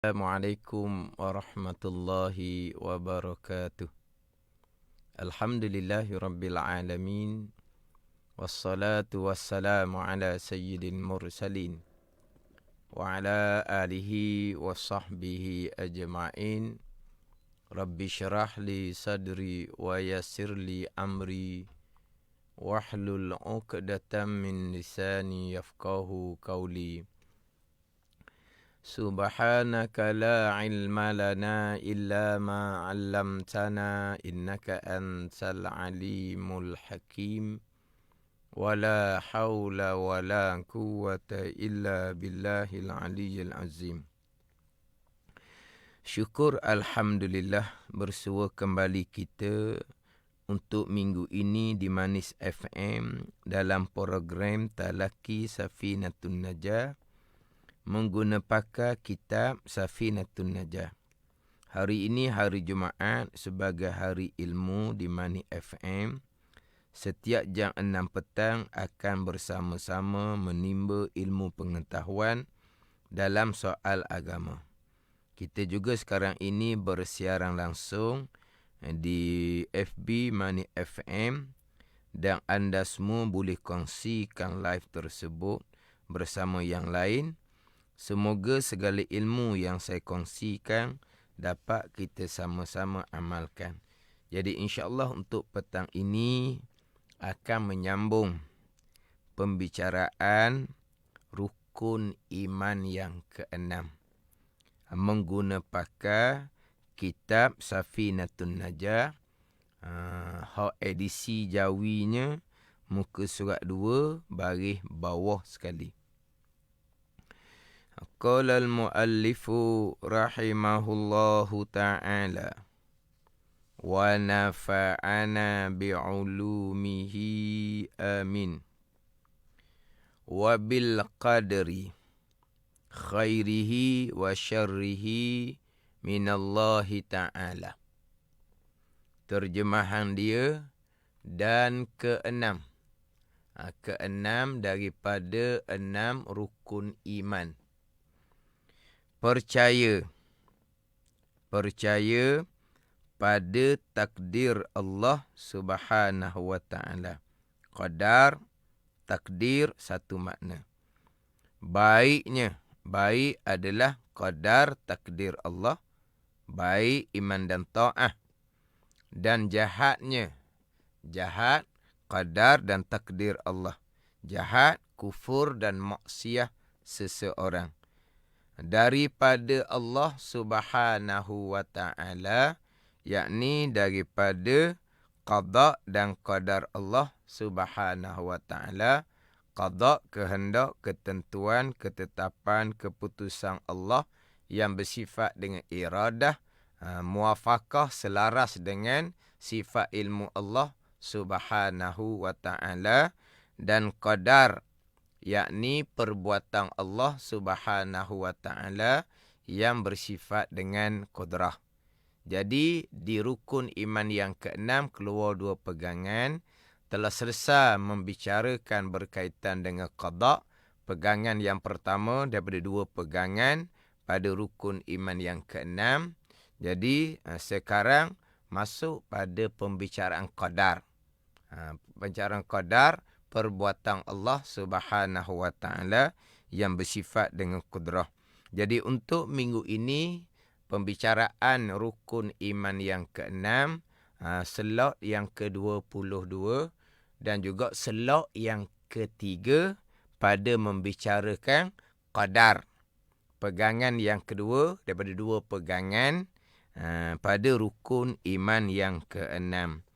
Assalamualaikum warahmatullahi wabarakatuh. Alhamdulillahi rabbil alamin. Wassalatu wassalamu ala sayyidil mursalin. Wa ala alihi wa sahbihi ajma'in. Rabbi syarah li sadri wa yassir li amri. Wahlul uqdatam min lisani yafqahu qawli. Subhanaka la ilma lana illa ma 'allamtana innaka antal alimul hakim wala haula wala quwwata illa billahil aliyyil azim. Syukur alhamdulillah bersua kembali kita untuk minggu ini di Manis FM dalam program Talaki Safinatun Najah menggunakan pakar kitab Safinatun Najah. Hari ini hari Jumaat sebagai hari ilmu di Mani FM. Setiap jam 6 petang akan bersama-sama menimba ilmu pengetahuan dalam soal agama. Kita juga sekarang ini bersiaran langsung di FB Mani FM dan anda semua boleh kongsikan live tersebut bersama yang lain. Semoga segala ilmu yang saya kongsikan dapat kita sama-sama amalkan. Jadi insya-Allah untuk petang ini akan menyambung pembicaraan rukun iman yang keenam. Menggunakan pakar kitab Safinatun Najah. Edisi Jawinya muka surat 2 baris bawah sekali. Qala al-muallifu rahimahullahu ta'ala wa nafa'ana bi'ulumihi amin wa bil qadri khairihi wa syarrihi minallahi ta'ala. Terjemahan dia dan keenam. Keenam daripada 6 rukun iman. Percaya pada takdir Allah Subhanahu wa ta'ala. Qadar, takdir satu makna. Baik adalah qadar takdir Allah, baik iman dan ta'ah. Dan jahat qadar dan takdir Allah. Jahat, kufur dan maksiat seseorang. Daripada Allah Subhanahu wa ta'ala, yakni daripada qada dan qadar Allah Subhanahu wa ta'ala. Qada, kehendak, ketentuan, ketetapan, keputusan Allah yang bersifat dengan iradah, muafakah, selaras dengan sifat ilmu Allah Subhanahu wa ta'ala. Dan qadar, yakni perbuatan Allah Subhanahu wa ta'ala yang bersifat dengan qudrah. Jadi di rukun iman yang keenam keluar 2 pegangan. Telah selesai membicarakan berkaitan dengan qada. Pegangan yang pertama daripada 2 pegangan pada rukun iman yang keenam. Jadi sekarang masuk pada pembicaraan qadar. Pembicaraan qadar, perbuatan Allah Subhanahu wa ta'ala yang bersifat dengan qudrah. Jadi untuk minggu ini, pembicaraan rukun iman yang keenam, slot yang ke-22 dan juga slot yang ketiga pada membicarakan qadar. Pegangan yang kedua daripada 2 pegangan pada rukun iman yang keenam.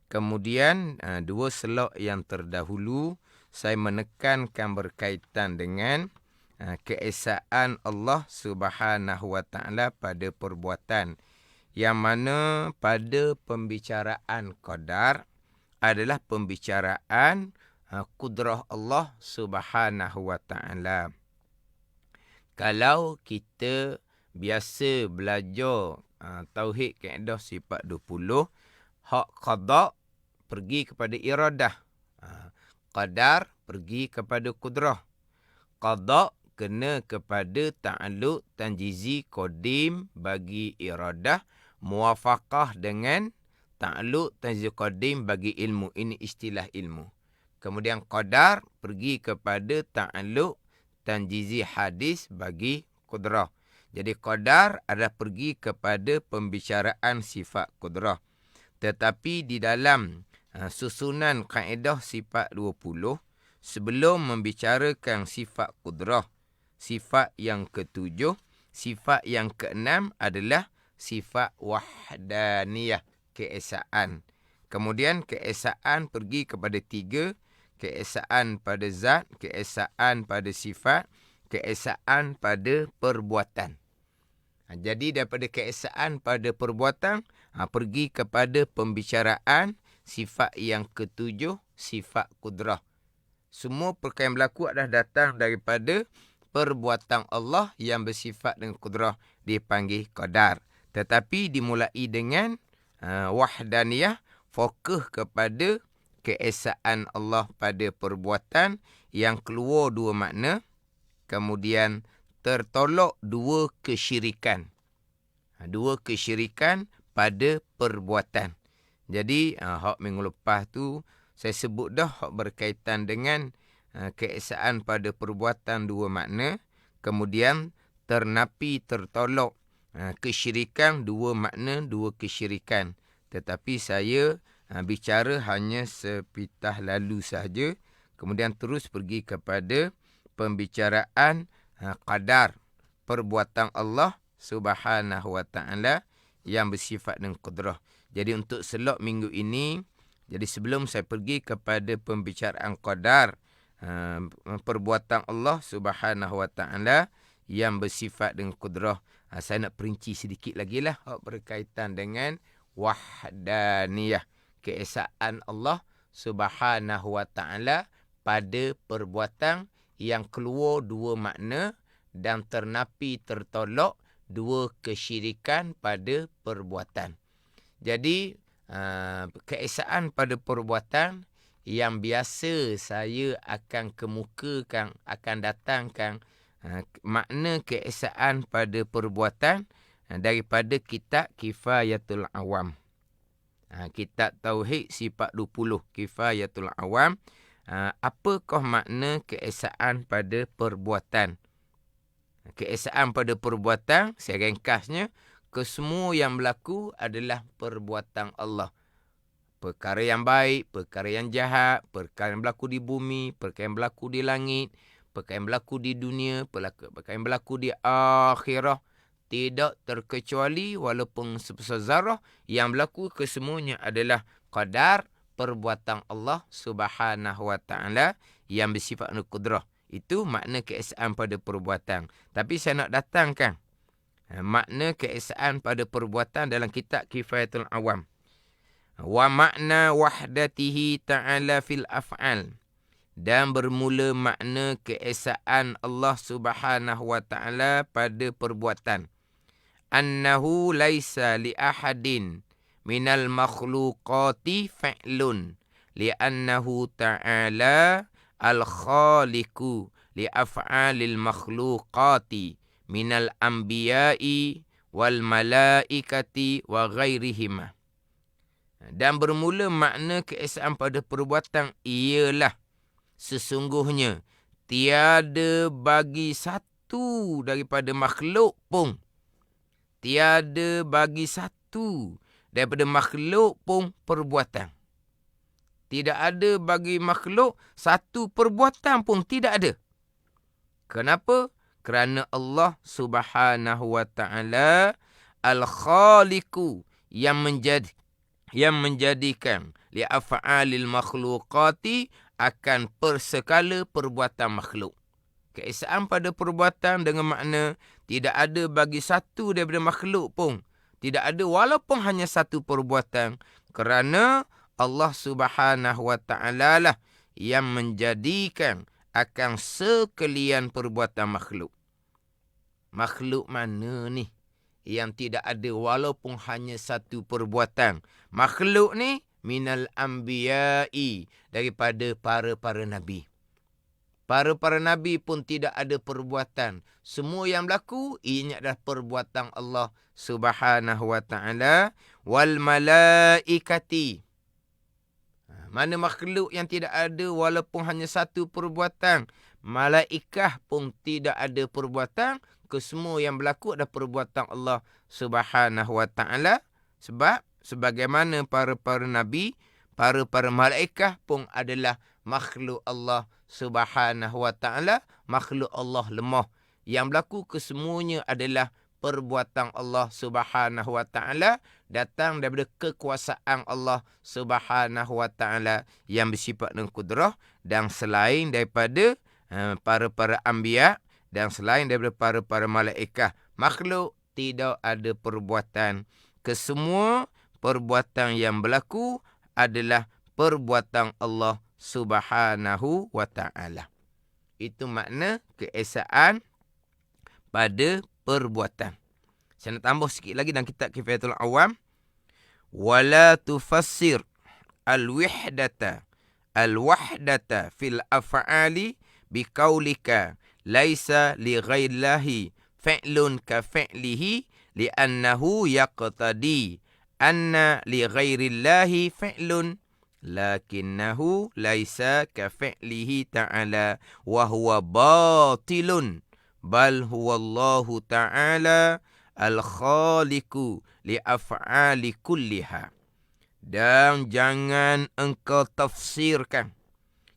Kemudian 2 slot yang terdahulu saya menekankan berkaitan dengan keesaan Allah Subhanahu wa ta'ala pada perbuatan. Yang mana pada pembicaraan qadar adalah pembicaraan kudrah Allah Subhanahu wa ta'ala. Kalau kita biasa belajar tauhid kaedah sifat 20, hak qada pergi kepada iradah. Qadar pergi kepada qudrah. Qada kena kepada ta'alluq tanjizi qadim bagi iradah, muwafaqah dengan ta'alluq tanjizi qadim bagi ilmu. Ini istilah ilmu. Kemudian qadar pergi kepada ta'alluq tanjizi hadis bagi qudrah. Jadi qadar adalah pergi kepada pembicaraan sifat qudrah. Tetapi di dalam susunan kaedah sifat 20, sebelum membicarakan sifat qudrah, sifat yang ketujuh, sifat yang keenam adalah sifat wahdaniyah, keesaan. Kemudian keesaan pergi kepada 3, keesaan pada zat, keesaan pada sifat, keesaan pada perbuatan. Jadi daripada keesaan pada perbuatan, pergi kepada pembicaraan sifat yang ketujuh, sifat qudrah. Semua perkara yang berlaku adalah datang daripada perbuatan Allah yang bersifat dengan qudrah, dipanggil qadar. Tetapi dimulai dengan wahdaniyah, fokus kepada keesaan Allah pada perbuatan yang keluar 2 makna, kemudian tertolak 2 kesyirikan. 2 kesyirikan pada perbuatan. Jadi, hak minggu lepas tu, saya sebut dah hak berkaitan dengan keesaan pada perbuatan 2 makna. Kemudian, ternapi, tertolak kesyirikan 2 makna, 2 kesyirikan. Tetapi saya bicara hanya sepitah lalu sahaja. Kemudian terus pergi kepada pembicaraan qadar, perbuatan Allah Subhanahu wa ta'ala yang bersifat dengan qudrah. Jadi untuk slot minggu ini, jadi sebelum saya pergi kepada pembicaraan qadar, perbuatan Allah Subhanahu wa ta'ala yang bersifat dengan qudrah, saya nak perinci sedikit lagi lah berkaitan dengan wahdaniyah, keesaan Allah Subhanahu wa ta'ala pada perbuatan yang keluar 2 makna dan ternapi, tertolak 2 kesyirikan pada perbuatan. Jadi, keesaan pada perbuatan yang biasa saya akan kemukakan, akan datangkan makna keesaan pada perbuatan daripada kitab Kifayatul Awam. Kitab Tauhid sifat 20, Kifayatul Awam. Apakah makna keesaan pada perbuatan? Keesaan pada perbuatan, saya ringkasnya, kesemua yang berlaku adalah perbuatan Allah. Perkara yang baik, perkara yang jahat, perkara yang berlaku di bumi, perkara yang berlaku di langit, perkara yang berlaku di dunia, perkara yang berlaku di akhirah, tidak terkecuali walaupun sebesar zarah, yang berlaku kesemuanya adalah qadar, perbuatan Allah Subhanahu wa ta'ala yang bersifat qudrah. Itu makna keesaan pada perbuatan. Tapi saya nak datangkan makna keesaan pada perbuatan dalam kitab Kifayatul Awam. Wa makna wahdatihi ta'ala fil af'al. Dan bermula makna keesaan Allah Subhanahu wa ta'ala pada perbuatan. Annahu laisa li ahadin minal makhluqati fa'lun li'annahu ta'ala al-khaliqu li'af'alil makhluqati minal anbiya'i wal malaikati wa ghairihima. Dan bermula makna keesaan pada perbuatan ialah sesungguhnya tiada bagi satu daripada makhluk pun, tiada bagi satu daripada makhluk pun perbuatan. Tidak ada bagi makhluk satu perbuatan pun, tidak ada. Kenapa? Kerana Allah Subhanahu wa ta'ala al-khaliqu yang menjadikan li'af'alil makhluqati akan persekala perbuatan makhluk. Keesaan pada perbuatan dengan makna tidak ada bagi satu daripada makhluk pun, tidak ada walaupun hanya satu perbuatan, kerana Allah Subhanahu wa ta'ala lah yang menjadikan akan sekalian perbuatan makhluk. Makhluk mana ni yang tidak ada walaupun hanya satu perbuatan? Makhluk ni minal anbiya'i, daripada para nabi. Para Nabi pun tidak ada perbuatan. Semua yang berlaku, ianya adalah perbuatan Allah Subhanahu wa ta'ala. Wal malaikati. Mana makhluk yang tidak ada walaupun hanya satu perbuatan. Malaikah pun tidak ada perbuatan. Kesemua yang berlaku adalah perbuatan Allah Subhanahu wa ta'ala. Sebab sebagaimana para Nabi, para malaikat pun adalah makhluk Allah Subhanahu wa ta'ala. Makhluk Allah lemah. Yang berlaku kesemuanya adalah perbuatan Allah Subhanahu wa ta'ala, datang daripada kekuasaan Allah Subhanahu wa ta'ala yang bersifat dengan kudrah, dan selain daripada para anbiya, dan selain daripada para malaikat, makhluk tidak ada perbuatan. Kesemua perbuatan yang berlaku adalah perbuatan Allah Subhanahu wa ta'ala. Itu makna keesaan pada perbuatan. Saya nak tambah sikit lagi dalam kitab Kifayatul Awam. Wala tufassir al-wahdata fil af'ali biqaulika laisa li ghairillahi fi'lun ka fi'lihi li'annahu yaqtadi anna li ghairillahi fi'lun lakinnahu laisa ka fi'lihi ta'ala wa huwa batilun bal huwallahu ta'ala al-khaliqu li'af'ali kulliha. Dan jangan engkau tafsirkan,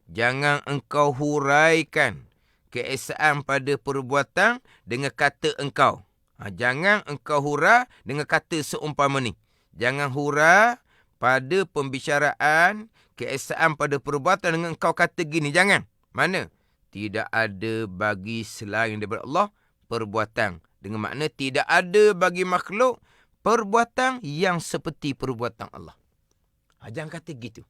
jangan engkau huraikan keesaan pada perbuatan dengan kata engkau. Jangan engkau hura dengan kata seumpama ni. Jangan hura pada pembicaraan keesaan pada perbuatan dengan engkau kata gini. Jangan. Mana? Tidak ada bagi selain daripada Allah perbuatan. Dengan makna tidak ada bagi makhluk perbuatan yang seperti perbuatan Allah. Jangan kata gitu.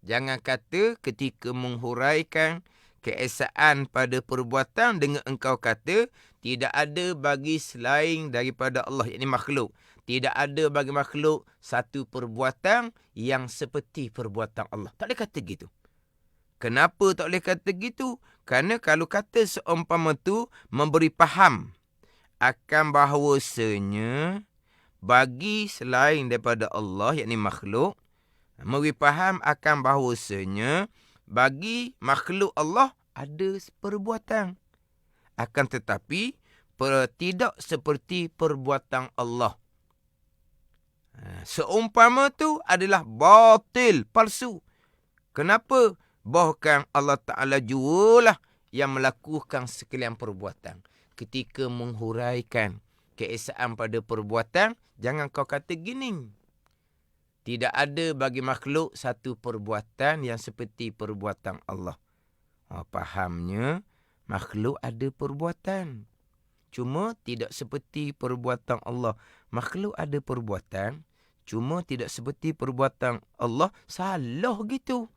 Jangan kata ketika menghuraikan keesaan pada perbuatan dengan engkau kata tidak ada bagi selain daripada Allah, yakni makhluk. Tidak ada bagi makhluk satu perbuatan yang seperti perbuatan Allah. Tak boleh kata gitu. Kenapa tak boleh kata gitu? Kerana kalau kata seumpama tu memberi faham akan bahawasanya bagi selain daripada Allah, yakni makhluk, memberi faham akan bahawasanya bagi makhluk Allah ada perbuatan. Akan tetapi tidak seperti perbuatan Allah. Seumpama tu adalah batil, palsu. Kenapa? Bahkan Allah Ta'ala jualah yang melakukan sekalian perbuatan. Ketika menghuraikan keesaan pada perbuatan, jangan kau kata gini. Tidak ada bagi makhluk satu perbuatan yang seperti perbuatan Allah. Fahamnya, makhluk ada perbuatan. Cuma tidak seperti perbuatan Allah. Makhluk ada perbuatan, cuma tidak seperti perbuatan Allah. Salah gitu.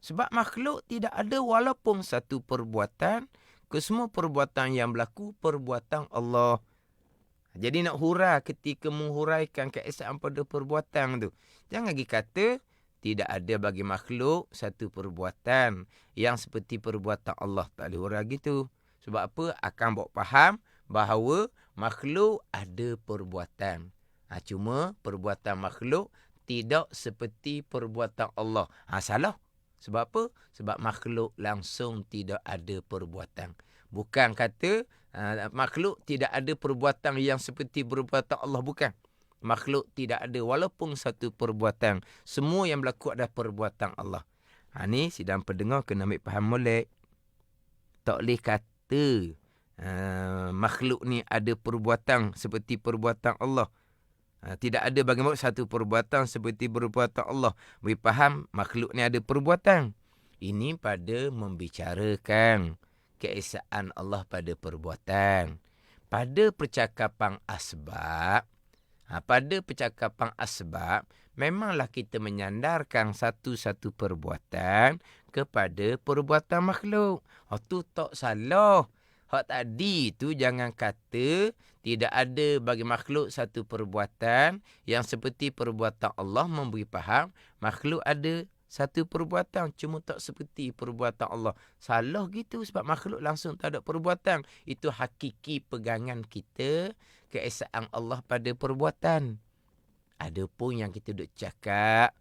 Sebab makhluk tidak ada walaupun satu perbuatan. Kesemua perbuatan yang berlaku perbuatan Allah. Jadi nak hura ketika menghuraikan keesaan pada perbuatan tu. Jangan lagi kata tidak ada bagi makhluk satu perbuatan yang seperti perbuatan Allah. Tak boleh hura gitu. Sebab apa? Akan bawa faham bahawa makhluk ada perbuatan. Cuma perbuatan makhluk tidak seperti perbuatan Allah. Salah. Sebab apa? Sebab makhluk langsung tidak ada perbuatan. Bukan kata makhluk tidak ada perbuatan yang seperti perbuatan Allah. Bukan. Makhluk tidak ada walaupun satu perbuatan. Semua yang berlaku adalah perbuatan Allah. Ni sidang pendengar kena ambil faham molek. Tak boleh kata makhluk ni ada perbuatan seperti perbuatan Allah. Tidak ada bagaimana satu perbuatan seperti perbuatan Allah. Beri faham makhluk ni ada perbuatan. Ini pada membicarakan keesaan Allah pada perbuatan. Pada percakapan asbab, memanglah kita menyandarkan satu-satu perbuatan kepada perbuatan makhluk. Itu tak salah. Hak tadi tu jangan kata tidak ada bagi makhluk satu perbuatan yang seperti perbuatan Allah. Memberi faham makhluk ada satu perbuatan cuma tak seperti perbuatan Allah. Salah gitu sebab makhluk langsung tak ada perbuatan. Itu hakiki pegangan kita keesaan Allah pada perbuatan. Ada pun yang kita duk cakap,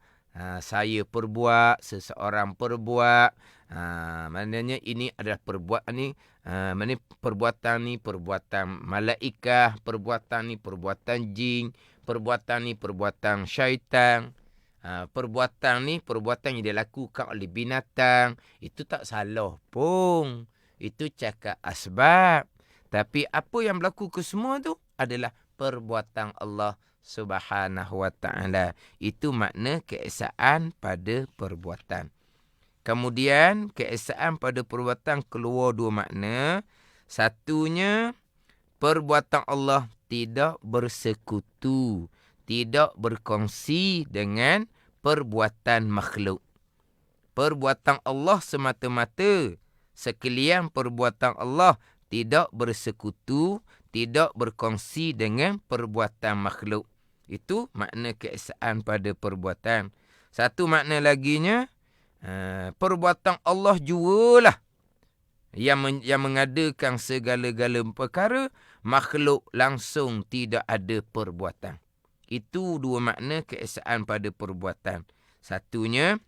saya perbuat, seseorang perbuat. Maknanya ini adalah perbuatan ni, perbuatan ni perbuatan malaikah, perbuatan ni perbuatan jin, perbuatan ni perbuatan syaitan. Perbuatan ni perbuatan yang dilakukan oleh binatang. Itu tak salah pun. Itu cakap asbab. Tapi apa yang berlaku ke semua tu adalah perbuatan Allah Subhanahu wa ta'ala. Itu makna keesaan pada perbuatan. Kemudian keesaan pada perbuatan keluar dua makna. Satunya, perbuatan Allah tidak bersekutu, tidak berkongsi dengan perbuatan makhluk. Perbuatan Allah semata-mata. Sekalian perbuatan Allah tidak bersekutu, tidak berkongsi dengan perbuatan makhluk. Itu makna keesaan pada perbuatan. Satu makna laginya, perbuatan Allah jualah yang mengadakan segala-gala perkara, makhluk langsung tidak ada perbuatan. Itu dua makna keesaan pada perbuatan. Satunya,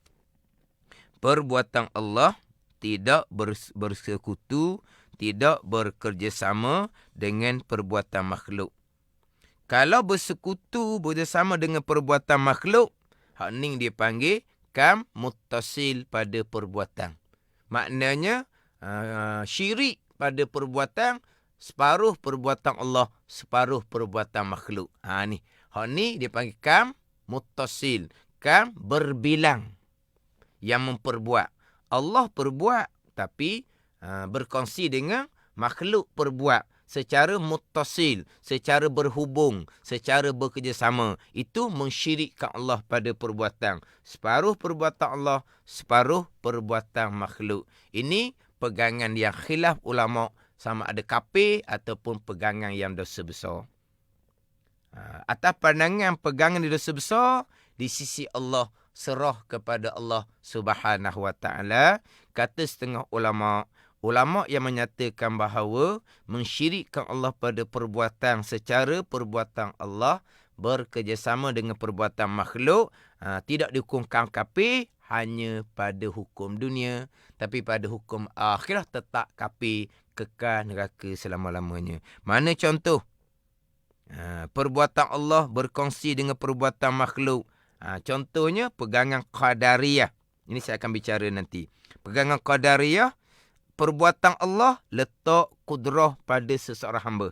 perbuatan Allah tidak bersekutu, tidak bekerjasama dengan perbuatan makhluk. Kalau bersekutu, bersama dengan perbuatan makhluk, hak ni dia panggil kam muttasil pada perbuatan. Maknanya, syirik pada perbuatan, separuh perbuatan Allah, separuh perbuatan makhluk. Ni. Hak ni dia panggil kam muttasil. Kam berbilang yang memperbuat. Allah perbuat tapi berkongsi dengan makhluk perbuat secara muttasil, secara berhubung, secara bekerjasama. Itu mensyirikkan Allah pada perbuatan. Separuh perbuatan Allah, separuh perbuatan makhluk. Ini pegangan yang khilaf ulama' sama ada kafir ataupun pegangan yang dosa besar. Atas pandangan pegangan di dosa besar, di sisi Allah, serah kepada Allah Subhanahu wa ta'ala. Kata setengah ulama' yang menyatakan bahawa mensyirikkan Allah pada perbuatan secara perbuatan Allah bekerjasama dengan perbuatan makhluk, tidak dihukumkan kafir hanya pada hukum dunia, tapi pada hukum akhirat tetap kafir, kekal neraka selama-lamanya. Mana contoh? Perbuatan Allah berkongsi dengan perbuatan makhluk. Contohnya pegangan Qadariyah. Ini saya akan bicara nanti. Pegangan Qadariyah, perbuatan Allah letak kudrah pada seseorang hamba.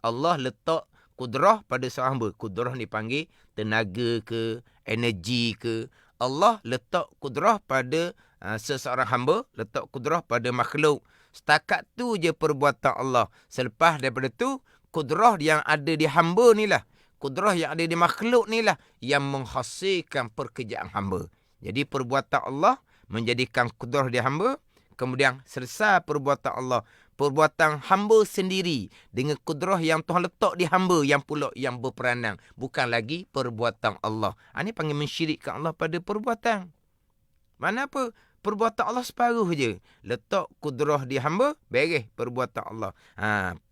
Allah letak kudrah pada seorang hamba. Kudrah ni panggil tenaga ke, energi ke. Allah letak kudrah pada seseorang hamba, letak kudrah pada makhluk. Setakat tu je perbuatan Allah. Selepas daripada tu, kudrah yang ada di hamba ni lah, kudrah yang ada di makhluk ni lah yang menghasilkan pekerjaan hamba. Jadi perbuatan Allah menjadikan kudrah di hamba. Kemudian selesai perbuatan Allah, perbuatan hamba sendiri dengan kudrah yang Tuhan letak di hamba yang pula yang berperanan. Bukan lagi perbuatan Allah. Ini panggil mensyirikkan Allah pada perbuatan. Mana apa? Perbuatan Allah separuh je. Letak kudrah di hamba, beres perbuatan Allah.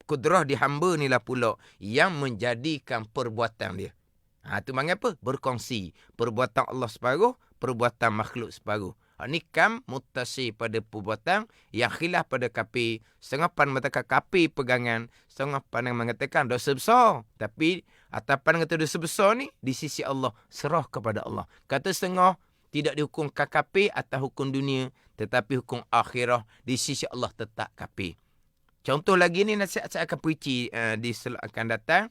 Kudrah di hamba ni lah pula yang menjadikan perbuatan dia. Itu panggil apa? Berkongsi. Perbuatan Allah separuh, perbuatan makhluk separuh. Ini kam mutasi pada perbuatan yang khilaf pada kafir. Setengah pan mengatakan kafir pegangan, setengah pan mengatakan dosa besar. Tapi atas pandangan kata dosa besar ni di sisi Allah, serah kepada Allah. Kata setengah tidak dihukum kafir atas hukum dunia, tetapi hukum akhirah di sisi Allah tetap kafir. Contoh lagi ni nasihat saya akan perici di slot akan datang.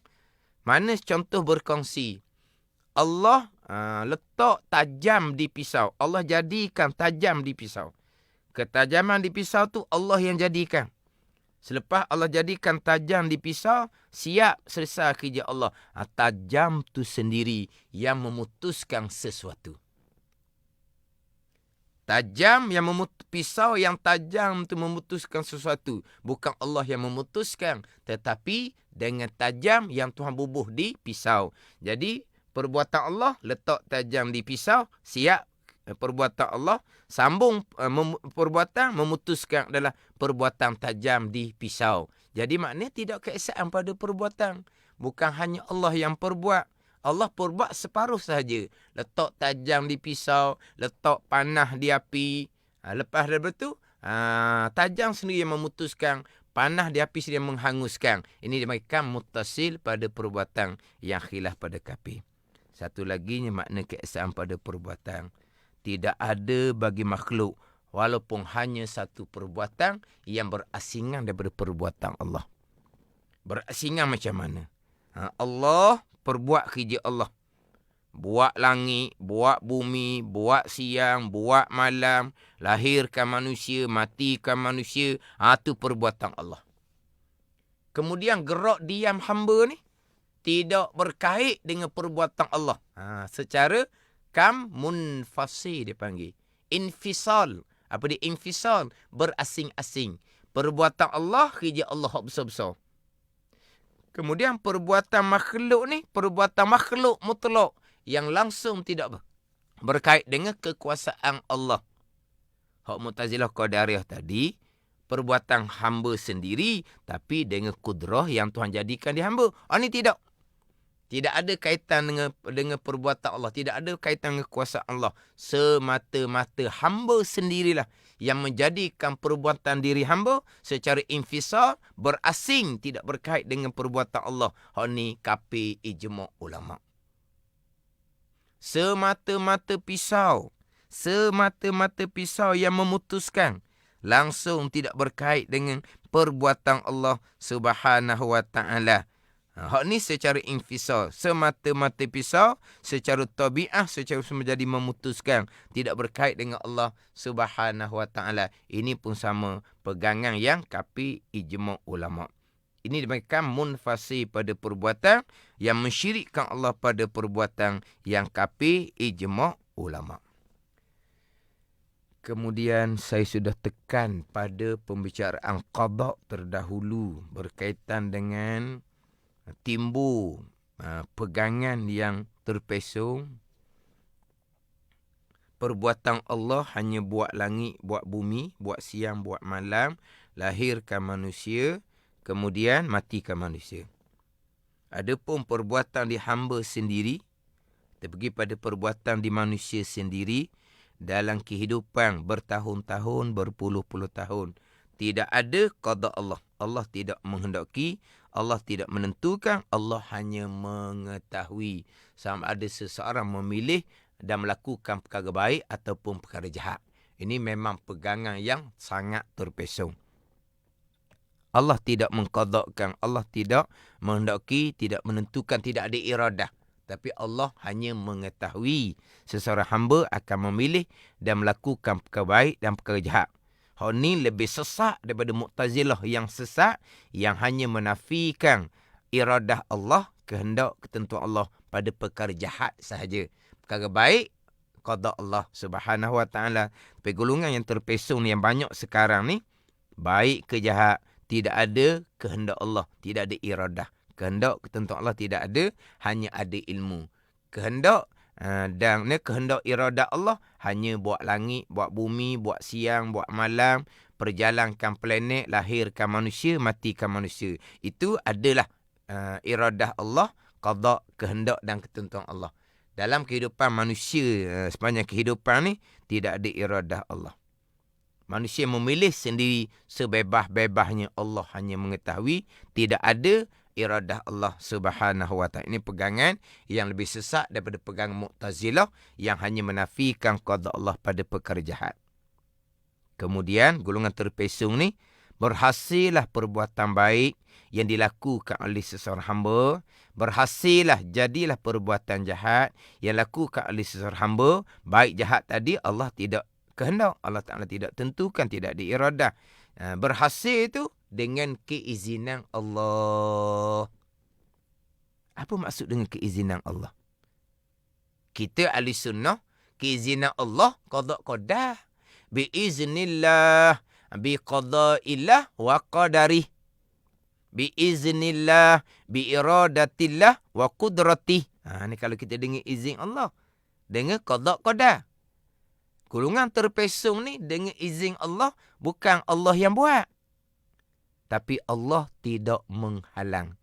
Mana contoh berkongsi? Allah letak tajam di pisau. Allah jadikan tajam di pisau. Ketajaman di pisau tu Allah yang jadikan. Selepas Allah jadikan tajam di pisau, siap selesai kerja Allah. Tajam tu sendiri yang memutuskan sesuatu. Tajam yang pisau yang tajam tu memutuskan sesuatu. Bukan Allah yang memutuskan, tetapi dengan tajam yang Tuhan bubuh di pisau. Jadi perbuatan Allah letak tajam di pisau, siap perbuatan Allah, sambung perbuatan memutuskan adalah perbuatan tajam di pisau. Jadi maknanya tidak keesaan pada perbuatan. Bukan hanya Allah yang perbuat. Allah perbuat separuh sahaja. Letak tajam di pisau, letak panah di api. Lepas daripada itu, tajam sendiri yang memutuskan, panah di api sendiri yang menghanguskan. Ini dinamakan muttasil pada perbuatan yang khilaf pada kafir. Satu lagi makna keesaan pada perbuatan. Tidak ada bagi makhluk walaupun hanya satu perbuatan yang berasingan daripada perbuatan Allah. Berasingan macam mana? Allah perbuat kerja Allah. Buat langit, buat bumi, buat siang, buat malam, lahirkan manusia, matikan manusia. Itu perbuatan Allah. Kemudian gerak diam hamba ni tidak berkait dengan perbuatan Allah. Secara munfasil dia panggil. Infisal. Apa dia infisal? Berasing-asing. Perbuatan Allah, kerja Allah besar-besar. Kemudian perbuatan makhluk ni, perbuatan makhluk mutlak yang langsung tidak berkait dengan kekuasaan Allah. Hak Mu'tazilah Qadariyah tadi, perbuatan hamba sendiri tapi dengan kudrah yang Tuhan jadikan di hamba. Ini tidak. Tidak ada kaitan dengan perbuatan Allah. Tidak ada kaitan dengan kuasa Allah. Semata-mata hamba sendirilah yang menjadikan perbuatan diri hamba secara infisal, berasing, tidak berkait dengan perbuatan Allah. Ini kafir ijma' ulama'. Semata-mata pisau. Semata-mata pisau yang memutuskan. Langsung tidak berkait dengan perbuatan Allah Subhanahu wa ta'ala. Hak ni secara infisal, semata-mata pisau, secara tabi'ah, secara menjadi memutuskan, tidak berkait dengan Allah Subhanahu wa ta'ala. Ini pun sama pegangan yang kafir ijma' ulama'. Ini dinamakan munfasi pada perbuatan yang mensyirikkan Allah pada perbuatan yang kafir ijma' ulama'. Kemudian saya sudah tekan pada pembicaraan qada' terdahulu berkaitan dengan timbul pegangan yang terpesong. Perbuatan Allah hanya buat langit, buat bumi, buat siang, buat malam, lahirkan manusia, kemudian matikan manusia. Adapun perbuatan di hamba sendiri, kita pergi pada perbuatan di manusia sendiri, dalam kehidupan bertahun-tahun, berpuluh-puluh tahun, tidak ada qada Allah. Allah tidak menghendaki, Allah tidak menentukan, Allah hanya mengetahui sama ada seseorang memilih dan melakukan perkara baik ataupun perkara jahat. Ini memang pegangan yang sangat terpesong. Allah tidak mengqadakkan, Allah tidak menghendaki, tidak menentukan, tidak ada iradah. Tapi Allah hanya mengetahui seseorang hamba akan memilih dan melakukan perkara baik dan perkara jahat. Hal ni lebih sesat daripada Mu'tazilah yang sesat, yang hanya menafikan iradah Allah, kehendak ketentuan Allah pada perkara jahat sahaja. Perkara baik, qada Allah Subhanahu wa ta'ala. Tapi golongan yang terpesong yang banyak sekarang ni, baik ke jahat, tidak ada kehendak Allah, tidak ada iradah. Kehendak ketentuan Allah tidak ada, hanya ada ilmu. Kehendak dan kehendak iradah Allah hanya buat langit, buat bumi, buat siang, buat malam, perjalankan planet, lahirkan manusia, matikan manusia. Itu adalah iradah Allah, qada, kehendak dan ketentuan Allah. Dalam kehidupan manusia, sepanjang kehidupan ni, tidak ada iradah Allah. Manusia memilih sendiri sebebas-bebasnya. Allah hanya mengetahui, tidak ada iradah Allah Subhanahu wa ta'ala. Ini pegangan yang lebih sesat daripada pegangan Mu'tazilah yang hanya menafikan qada Allah pada perkara jahat. Kemudian golongan terpesong ni, berhasillah perbuatan baik yang dilakukan oleh seseorang hamba, berhasillah jadilah perbuatan jahat yang dilakukan oleh seseorang hamba. Baik jahat tadi Allah tidak kehendak, Allah Ta'ala tidak tentukan, tidak diiradah. Berhasil itu dengan keizinan Allah. Apa maksud dengan keizinan Allah? Kita ahli sunnah, keizinan Allah qada'. Biiznillah, biqada'illah wa qadarih. Biiznillah, biiradatillah wa qudratih. Ni kalau kita dengar izin Allah. Dengar qada'. Golongan terpesong ni dengan izin Allah, bukan Allah yang buat. Tapi Allah tidak menghalang.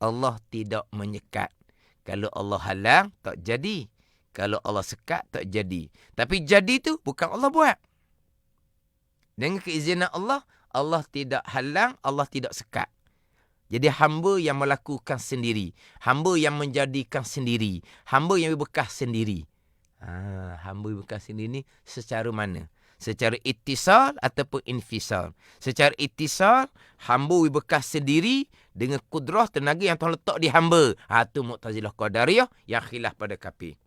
Allah tidak menyekat. Kalau Allah halang, tak jadi. Kalau Allah sekat, tak jadi. Tapi jadi tu bukan Allah buat. Dengan keizinan Allah, Allah tidak halang, Allah tidak sekat. Jadi hamba yang melakukan sendiri. Hamba yang menjadikan sendiri. Hamba yang berbekas sendiri. Hamba berbekas sendiri ni secara mana? Secara ittisal ataupun infisal. Secara ittisal, hamba berbekas sendiri dengan kudrah tenaga yang Tuhan letak di hamba. Itu Mu'tazilah Qadariyah yang khilaf pada kafir.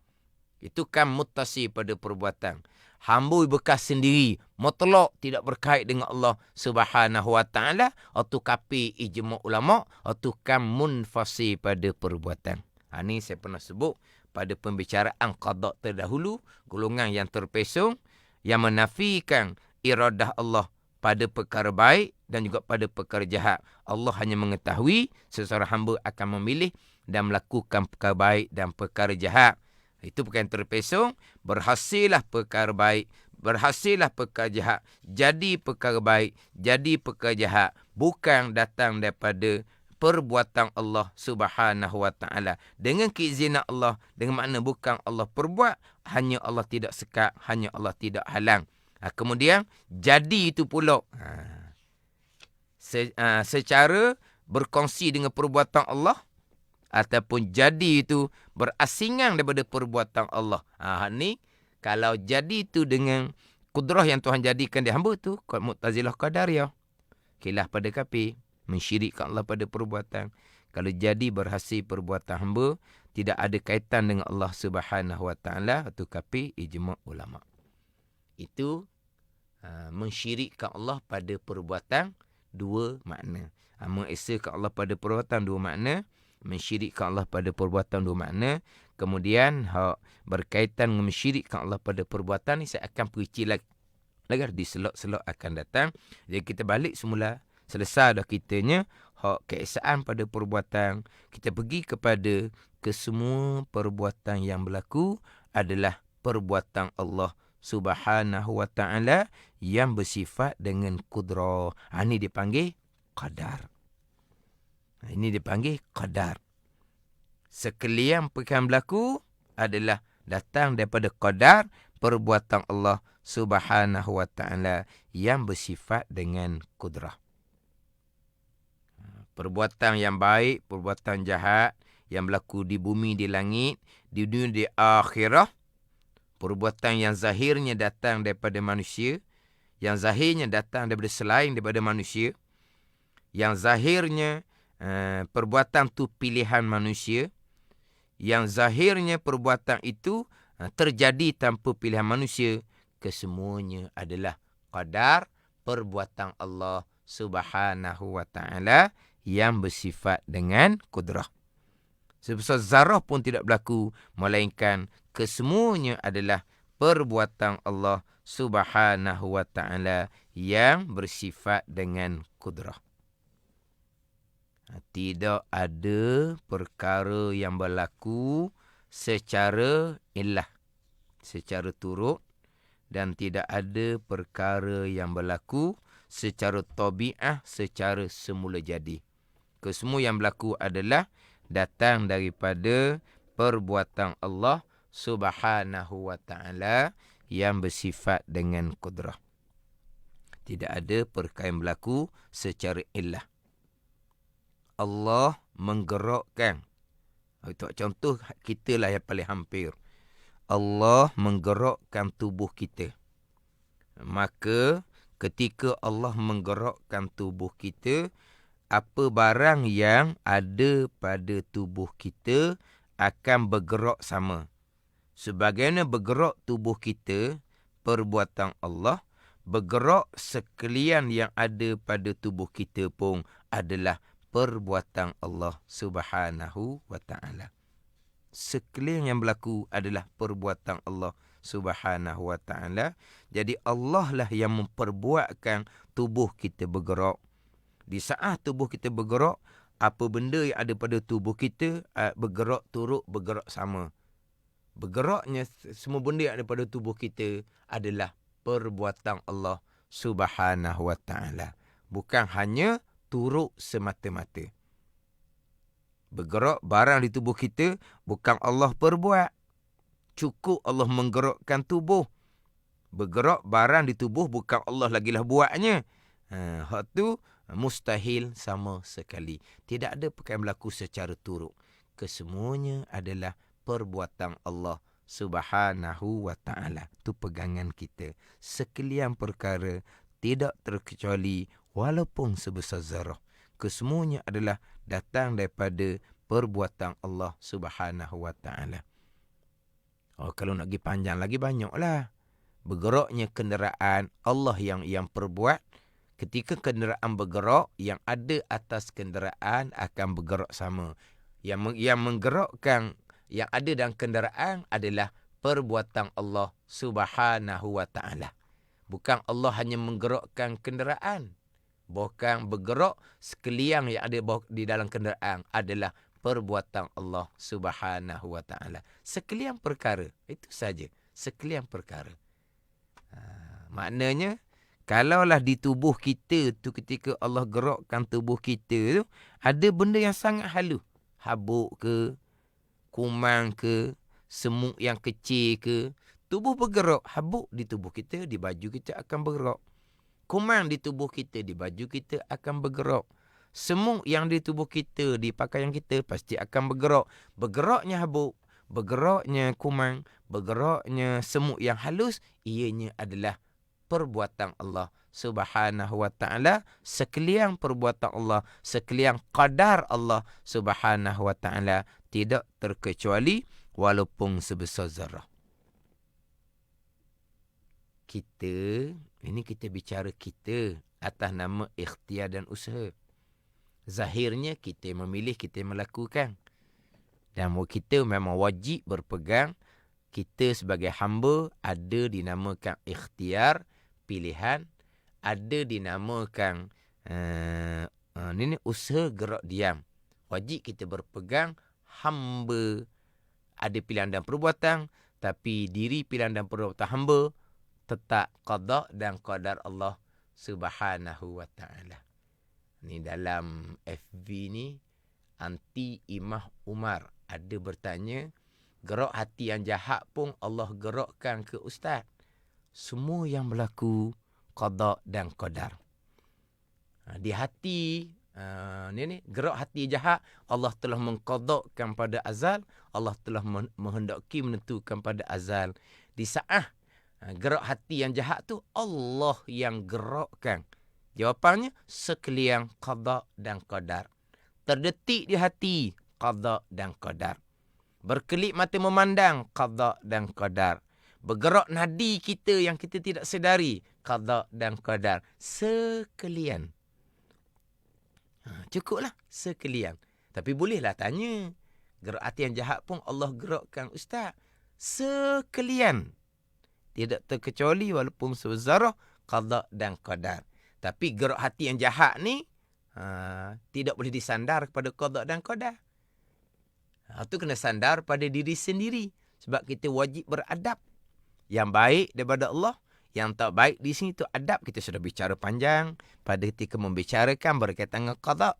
Itu kan mutasi pada perbuatan. Hamba berbekas sendiri, mutlak tidak berkait dengan Allah Subhanahu wa taala, atau kafir ijma' ulama, atau kan munfasi pada perbuatan. Ini saya pernah sebut pada pembicaraan qada terdahulu, golongan yang terpesong yang menafikan iradah Allah pada perkara baik dan juga pada perkara jahat. Allah hanya mengetahui seseorang hamba akan memilih dan melakukan perkara baik dan perkara jahat. Itu bukan terpesong, berhasillah perkara baik, berhasillah perkara jahat, jadi perkara baik, jadi perkara jahat, bukan datang daripada perbuatan Allah Subhanahu wa taala. Dengan keizinan Allah, dengan makna bukan Allah perbuat, hanya Allah tidak sekat, hanya Allah tidak halang. Kemudian jadi itu pula secara berkongsi dengan perbuatan Allah, ataupun jadi itu berasingan daripada perbuatan Allah. Ni kalau jadi itu dengan kudrah yang Tuhan jadikan di hamba tu, Mu'tazilah Qadariyah. Khilaf pada kafir, mensyirikkan Allah pada perbuatan. Kalau jadi berhasil perbuatan hamba, tidak ada kaitan dengan Allah Subhanahu wa taala, atau kafir ijma' ulama. Itu mensyirikkan Allah pada perbuatan dua makna. Mengesakan Allah pada perbuatan dua makna. Mensyirikkan Allah pada perbuatan dua makna. Kemudian berkaitan dengan mensyirikkan Allah pada perbuatan ni saya akan perinci lagi di selok-selok akan datang. Jadi kita balik semula, selesai dah kitanya keesaan pada perbuatan. Kita pergi kepada kesemua perbuatan yang berlaku adalah perbuatan Allah Subhanahu wa taala yang bersifat dengan kudrah. Ini dipanggil qadar. Ini dipanggil qadar. Sekalian perkara berlaku adalah datang daripada qadar perbuatan Allah Subhanahu wa taala yang bersifat dengan kudrah. Perbuatan yang baik, perbuatan jahat yang berlaku di bumi, di langit, di dunia, di akhirah. Perbuatan yang zahirnya datang daripada manusia, yang zahirnya datang daripada selain daripada manusia, yang zahirnya perbuatan tu pilihan manusia, yang zahirnya perbuatan itu terjadi tanpa pilihan manusia, kesemuanya adalah qadar perbuatan Allah Subhanahu wa taala yang bersifat dengan kudrah. Sebesar zarah pun tidak berlaku, melainkan kesemuanya adalah perbuatan Allah Subhanahu wa taala yang bersifat dengan kudrah. Tidak ada perkara yang berlaku secara illah, secara turut, dan tidak ada perkara yang berlaku secara tabi'ah, secara semula jadi. Kesemua yang berlaku adalah datang daripada perbuatan Allah Subhanahu wa taala yang bersifat dengan kudrah. Tidak ada perkara yang berlaku secara illah. Allah menggerakkan. Itu contoh kita lah yang paling hampir. Allah menggerakkan tubuh kita. Maka ketika Allah menggerakkan tubuh kita, apa barang yang ada pada tubuh kita akan bergerak sama. Sebagaimana bergerak tubuh kita, perbuatan Allah, bergerak sekalian yang ada pada tubuh kita pun adalah perbuatan Allah Subhanahu wa taala. Sekalian yang berlaku adalah perbuatan Allah Subhanahu wa taala. Jadi Allah lah yang memperbuatkan tubuh kita bergerak. Di saat tubuh kita bergerak, apa benda yang ada pada tubuh kita bergerak turut bergerak sama. Bergeraknya semua benda yang ada pada tubuh kita adalah perbuatan Allah Subhanahu wa ta'ala. Bukan hanya turut semata-mata. Bergerak barang di tubuh kita bukan Allah perbuat. Cukup Allah menggerakkan tubuh. Bergerak barang di tubuh bukan Allah lagilah buatnya. Hak tu mustahil sama sekali. Tidak ada perkara berlaku secara turut. Kesemuanya adalah perbuatan Allah Subhanahu wa ta'ala. Itu pegangan kita. Sekalian perkara tidak terkecuali walaupun sebesar zarah. Kesemuanya adalah datang daripada perbuatan Allah Subhanahu wa ta'ala. Kalau nak pergi panjang lagi banyaklah. Bergeraknya kenderaan Allah yang perbuat. Ketika kenderaan bergerak, yang ada atas kenderaan akan bergerak sama. Yang menggerakkan yang ada dalam kenderaan adalah perbuatan Allah Subhanahu wa ta'ala. Bukan Allah hanya menggerakkan kenderaan. Bukan bergerak sekalian yang ada di dalam kenderaan adalah perbuatan Allah Subhanahu wa ta'ala. Sekalian perkara. Itu saja. Sekalian perkara. Maknanya, kalaulah di tubuh kita tu ketika Allah gerakkan tubuh kita tu, ada benda yang sangat halus. Habuk ke, kumang ke, semut yang kecil ke, tubuh bergerak. Habuk di tubuh kita, di baju kita akan bergerak. Kumang di tubuh kita, di baju kita akan bergerak. Semut yang di tubuh kita, di pakaian kita pasti akan bergerak. Bergeraknya habuk, bergeraknya kumang, bergeraknya semut yang halus, ianya adalah perbuatan Allah Subhanahu wa ta'ala. Sekalian perbuatan Allah, sekalian qadar Allah Subhanahu wa ta'ala, tidak terkecuali walaupun sebesar zarah. Ini kita bicara kita atas nama ikhtiar dan usaha. Zahirnya kita memilih, kita melakukan. Dan kita memang wajib berpegang. Kita sebagai hamba ada dinamakan ikhtiar, pilihan. Ada dinamakan usaha gerak diam. Wajib kita berpegang. Hamba ada pilihan dan perbuatan. Tapi diri pilihan dan perbuatan hamba tetap qada dan qadar Allah Subhanahu wa ta'ala. Ni dalam FB ni, anti Imah Umar ada bertanya, gerak hati yang jahat pun Allah gerakkan ke ustaz. Semua yang berlaku qada dan qadar. Di hati gerak hati jahat, Allah telah mengqadakkan pada azal, Allah telah menghendaki menentukan pada azal. Di saat gerak hati yang jahat tu Allah yang gerakkan. Jawapannya sekalian qada dan qadar. Terdetik di hati, qada dan qadar. Berkelip mata memandang, qada dan qadar. Bergerak nadi kita yang kita tidak sedari, qada dan qadar. Sekalian. Cukuplah sekalian. Tapi bolehlah tanya, gerak hati yang jahat pun Allah gerakkan ustaz. Sekalian. Tidak terkecuali walaupun sebesar qada dan qadar. Tapi gerak hati yang jahat ni tidak boleh disandar kepada qada dan qadar. Itu kena sandar pada diri sendiri. Sebab kita wajib beradab. Yang baik daripada Allah, yang tak baik di sini tu adab. Kita sudah bicara panjang pada ketika membicarakan berkaitan dengan qada.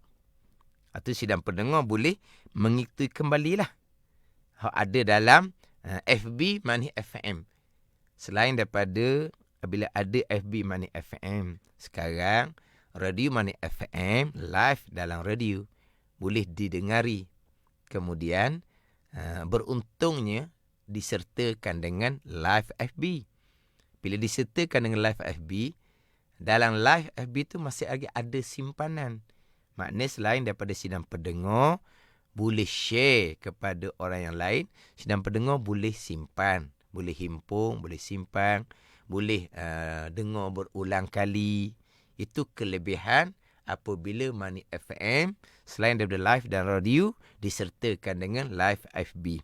Itu sidang pendengar boleh mengikuti kembalilah. Ada dalam FB Money FM. Selain daripada bila ada FB Money FM, sekarang Radio Money FM live dalam radio boleh didengari. Kemudian beruntungnya disertakan dengan live FB. Bila disertakan dengan live FB, dalam live FB tu masih lagi ada simpanan. Maknanya selain daripada sidang pendengar boleh share kepada orang yang lain, sidang pendengar boleh simpan, boleh himpun, boleh simpan, boleh dengar berulang kali. Itu kelebihan apabila Money FM selain daripada live dan radio disertakan dengan live FB.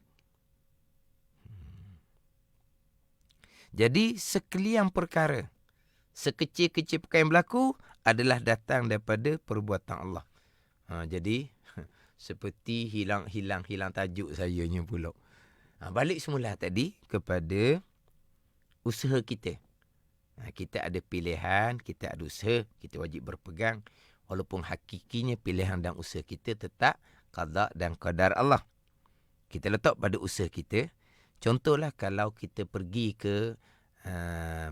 Jadi sekalian perkara, sekecil-kecil perkara yang berlaku adalah datang daripada perbuatan Allah. Jadi seperti hilang tajuk sayanya pula. Balik semula tadi kepada usaha kita. Kita ada pilihan, kita ada usaha, kita wajib berpegang. Walaupun hakikinya pilihan dan usaha kita tetap qada dan qadar Allah. Kita letak pada usaha kita. Contohlah kalau kita pergi ke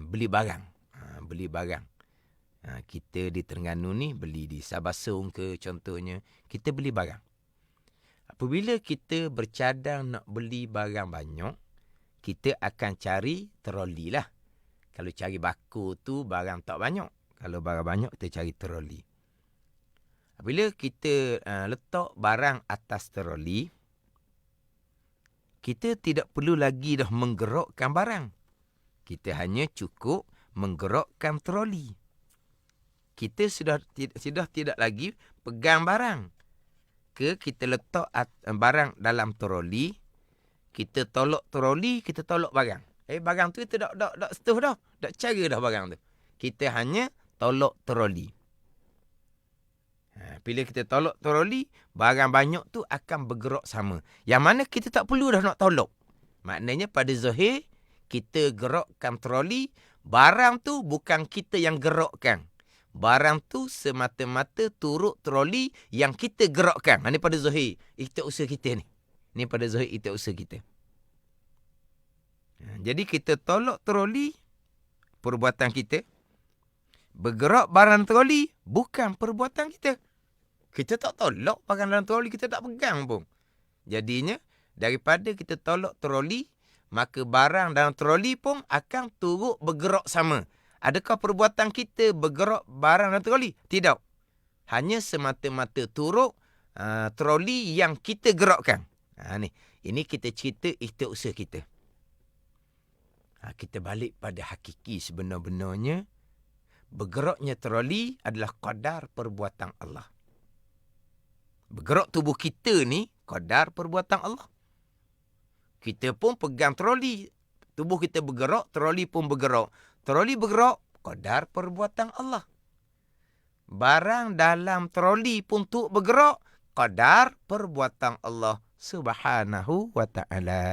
beli barang. Beli barang. Kita di Terengganu ni beli di Sabasung ke contohnya. Kita beli barang. Apabila kita bercadang nak beli barang banyak, kita akan cari troli lah. Kalau cari bako tu barang tak banyak. Kalau barang banyak kita cari troli. Bila kita letak barang atas troli, kita tidak perlu lagi dah menggerakkan barang. Kita hanya cukup menggerakkan troli. Kita sudah tidak lagi pegang barang. Kita letak barang dalam troli, kita tolak troli, kita tolak barang. Barang tu kita dak setuh dah. Dak cara dah barang tu. Kita hanya tolak troli. Bila kita tolak troli, barang banyak tu akan bergerak sama. Yang mana kita tak perlu dah nak tolak. Maknanya pada zahir, kita gerakkan troli, barang tu bukan kita yang gerakkan. Barang tu semata-mata turut troli yang kita gerakkan. Ini pada zahir. Itu usaha kita ni. Ini pada zahir itu usaha kita. Jadi kita tolak troli, perbuatan kita. Bergerak barang troli, bukan perbuatan kita. Kita tak tolak barang dalam troli, kita tak pegang pun. Jadinya, daripada kita tolak troli, maka barang dalam troli pun akan turut bergerak sama. Adakah perbuatan kita bergerak barang dalam troli? Tidak. Hanya semata-mata turut troli yang kita gerakkan. Ini kita cerita ikhtiar usaha kita. Kita balik pada hakiki sebenar-benarnya. Bergeraknya troli adalah qadar perbuatan Allah. Bergerak tubuh kita ni qadar perbuatan Allah. Kita pun pegang troli. Tubuh kita bergerak, troli pun bergerak. Troli bergerak, qadar perbuatan Allah. Barang dalam troli pun tu bergerak, qadar perbuatan Allah Subhanahu wa ta'ala.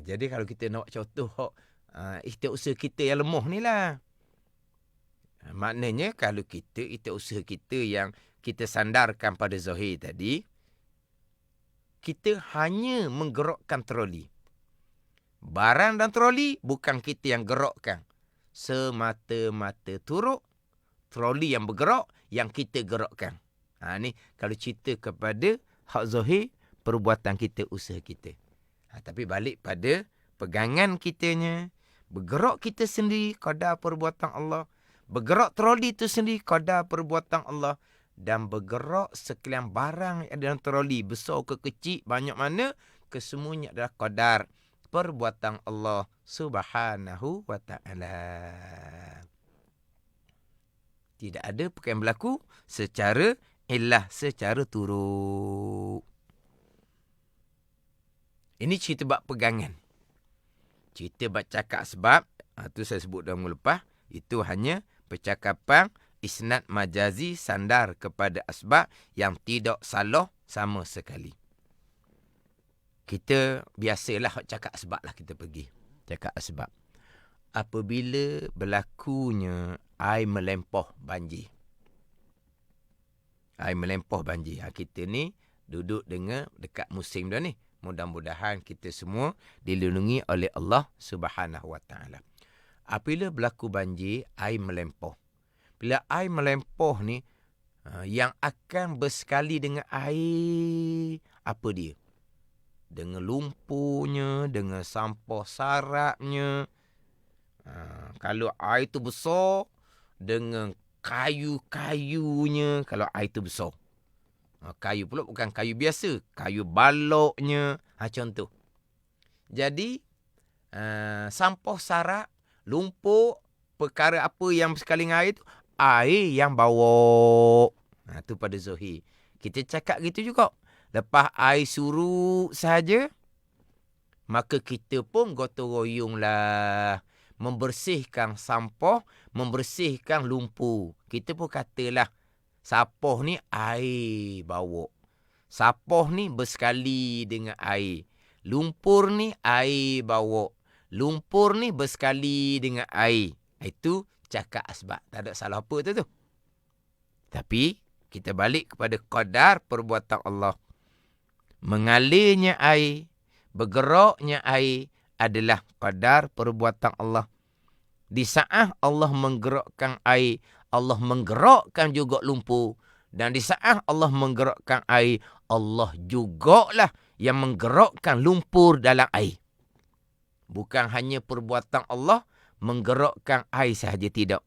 Jadi kalau kita nak contoh ikhtiar usaha kita yang lemah ni lah. Maknanya kalau kita ikhtiar usaha kita yang kita sandarkan pada zahir tadi, kita hanya menggerakkan troli. Barang dan troli bukan kita yang gerakkan. Semata-mata turut troli yang bergerak yang kita gerakkan. Ni kalau cerita kepada hak zahir perbuatan kita, usaha kita. Tapi balik pada pegangan kitanya, bergerak kita sendiri qadar perbuatan Allah, bergerak troli itu sendiri qadar perbuatan Allah, dan bergerak sekalian barang yang ada dalam troli, besar ke kecil, banyak mana, kesemuanya adalah qadar perbuatan Allah Subhanahu wa ta'ala. Tidak ada perkara yang berlaku secara illah, secara turut. Ini cerita bab pegangan. Cerita bab cakap sebab, tu saya sebut dalam minggu lepas, itu hanya percakapan isnad majazi sandar kepada asbab yang tidak salah sama sekali. Kita biasalah cakap sebab lah kita pergi. Cakap sebab. Apabila berlakunya air melempah banjir. Air melempah banjir. Kita ni duduk dekat musim dah ni. Mudah-mudahan kita semua dilindungi oleh Allah Subhanahu wa ta'ala. Apabila berlaku banjir, air melempah. Bila air melempah ni, yang akan bersekali dengan air, apa dia? Dengan lumpurnya, dengan sampah sarapnya. Kalau air tu besar, dengan kayu-kayunya, kalau air tu besar. Kayu pula bukan kayu biasa, kayu baloknya, contoh. Jadi, sampah sarap, lumpur, perkara apa yang bersekali dengan air tu, air yang bawa. Tu pada zahir. Kita cakap gitu juga. Lepas air surut saja, maka kita pun gotong royong lah. Membersihkan sampah, membersihkan lumpur. Kita pun katalah, sampah ni air bawa. Sapoh ni bersekali dengan air. Lumpur ni air bawa. Lumpur ni bersekali dengan air. Itu cakap asbab. Tak ada salah apa tu. Tapi kita balik kepada qadar perbuatan Allah. Mengalirnya air, bergeraknya air adalah qadar perbuatan Allah. Di saat Allah menggerakkan air, Allah menggerakkan juga lumpur. Dan di saat Allah menggerakkan air, Allah jugalah yang menggerakkan lumpur dalam air. Bukan hanya perbuatan Allah menggerakkan air sahaja, tidak.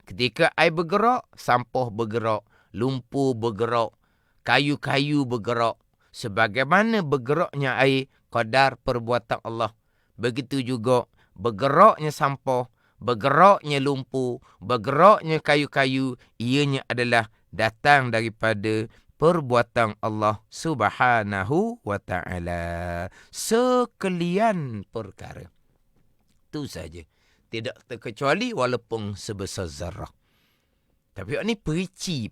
Ketika air bergerak, sampah bergerak, lumpur bergerak, kayu-kayu bergerak. Sebagaimana bergeraknya air, qadar perbuatan Allah. Begitu juga bergeraknya sampah, bergeraknya lumpur, bergeraknya kayu-kayu, ianya adalah datang daripada perbuatan Allah Subhanahu wa ta'ala. Sekalian perkara. Itu saja. Tidak terkecuali walaupun sebesar zarah. Tapi ini perici.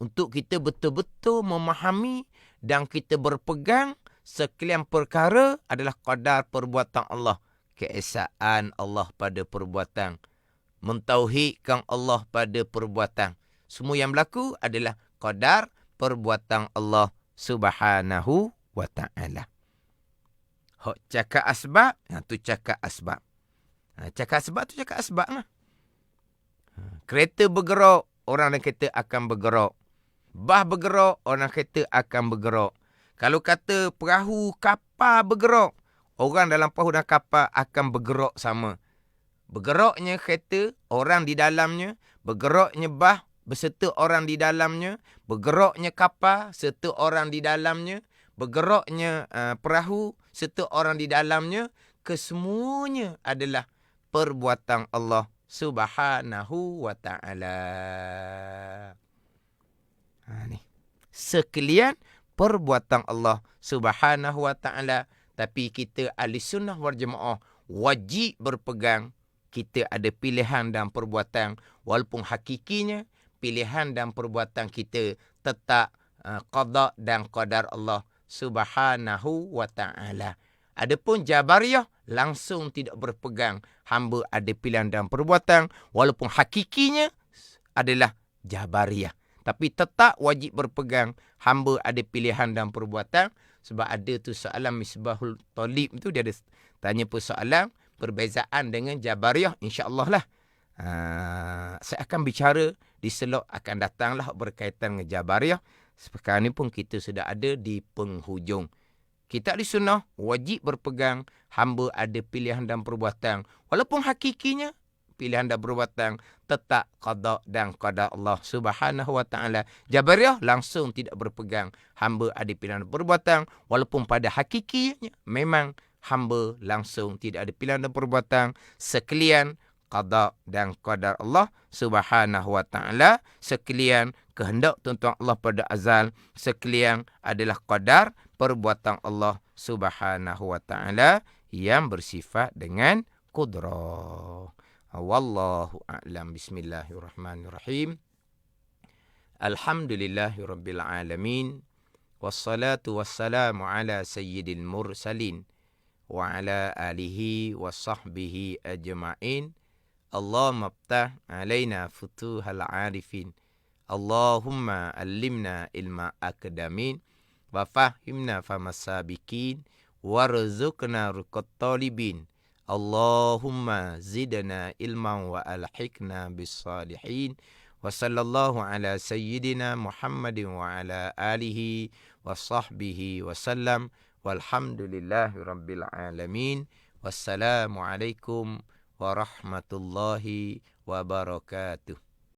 Untuk kita betul-betul memahami dan kita berpegang sekalian perkara adalah qadar perbuatan Allah. Keesaan Allah pada perbuatan. Mentauhidkan Allah pada perbuatan. Semua yang berlaku adalah qadar perbuatan Allah Subhanahu wa ta'ala. Hak cakap asbab, tu cakap asbab. Cakap asbab tu cakap asbab lah. Kereta bergerak, orang dalam kereta akan bergerak. Bah bergerak, orang kereta akan bergerak. Kalau kata perahu, kapal bergerak, orang dalam perahu dan kapal akan bergerak sama. Bergeraknya kereta, orang di dalamnya. Bergeraknya bah, beserta orang di dalamnya. Bergeraknya kapal, serta orang di dalamnya. Bergeraknya perahu, serta orang di dalamnya. Kesemuanya adalah perbuatan Allah Subhanahu wa ta'ala. Ni. Sekalian perbuatan Allah Subhanahu wa ta'ala. Tapi kita ahli sunnah wal jamaah wajib berpegang. Kita ada pilihan dan perbuatan. Walaupun hakikinya pilihan dan perbuatan kita tetap qada dan qadar Allah Subhanahu wa ta'ala. Adapun Jabariyah langsung tidak berpegang. Hamba ada pilihan dan perbuatan. Walaupun hakikinya adalah Jabariyah. Tapi tetap wajib berpegang. Hamba ada pilihan dan perbuatan. Sebab ada tu soalan Misbahul Talib tu. Dia ada tanya persoalan. Perbezaan dengan Jabariyah. InsyaAllah lah. Saya akan bicara di slot akan datanglah berkaitan dengan Jabariyah. Sekarang ni pun kita sudah ada di penghujung. Kita ahli sunnah wajib berpegang. Hamba ada pilihan dan perbuatan. Walaupun hakikinya pilihan dan perbuatan tetap qada dan qadar Allah Subhanahu wa ta'ala. Jabariyah langsung tidak berpegang. Hamba ada pilihan dan perbuatan. Walaupun pada hakikinya memang hamba langsung tidak ada pilihan dan perbuatan. Sekalian qada dan qadar Allah Subhanahu wa ta'ala. Sekalian kehendak tuan-tuan Allah pada azal. Sekalian adalah qadar perbuatan Allah Subhanahu wa ta'ala yang bersifat dengan qudrah. Wallahu a'lam. Bismillahirrahmanirrahim. Alhamdulillahirabbil alamin. Wassalatu wassalamu ala sayyidil mursalin wa ala alihi wa sahbihi ajma'in. Allahumma aftah alaina futuhal arifin. Allahumma allimna ilma akdamin. Wa fahimna famasabikin. Warzuqna ruqat talibin. Allahumma zidna ilman wa alhiqna bis salihin. Wa sallallahu ala sayyidina Muhammadin wa ala alihi wa sahbihi wa sallam. Walhamdulillahi rabbil alamin. Wassalamualaikum warahmatullahi wabarakatuh.